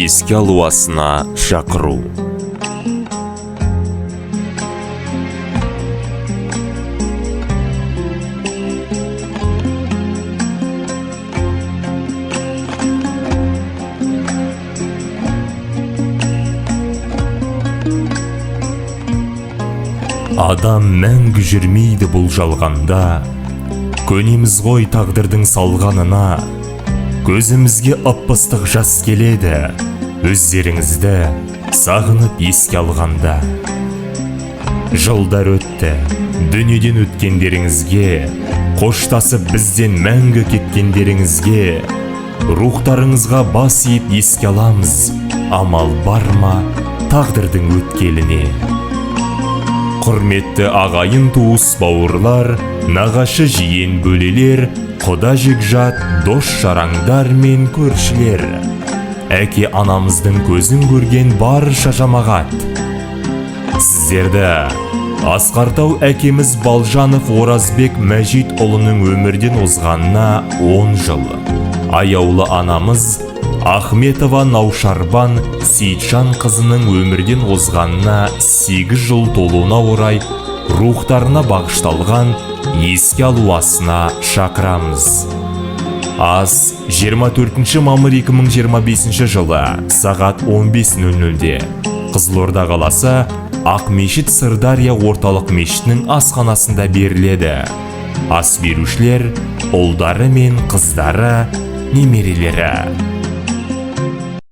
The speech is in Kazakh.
еске алу асына шақыру. Адам мәңгі жүрмейді бұл жалғанда, көнеміз ғой тағдырдың салғанына. Көзімізге ып-ыстық жас келеді, өздеріңізді сағынып еске алғанда. Жылдар өтті, дүниеден өткендеріңізге, қоштасып бізден мәңгі кеткендеріңізге, рухтарыңызға бас иіп еске аламыз, амал бар ма тағдырдың өткеліне. Құрметті ағайын туыс бауырлар, нағашы жиен бөлелер, құда жекжат, дос жараңдар мен көршілер. Әке анамыздың көзін көрген барша жамағат. Сіздерді Асқартау әкеміз Балжанов Оразбек Мәжит ұлының өмірден озғанына 10 жыл. Аяулы анамыз Ахметова Наушарбан Сейітжан қызының өмірден озғанына 8 жыл толуына орай рухтарына бағышталған еске алу асына шақырамыз. Ас 24 мамыр 2025 жылы сағат 15:00-де Қызылорда қаласы Ақмешіт Сырдария орталық мешітінің асханасында беріледі. Ас берушілер ұлдары мен қыздары, немерелері.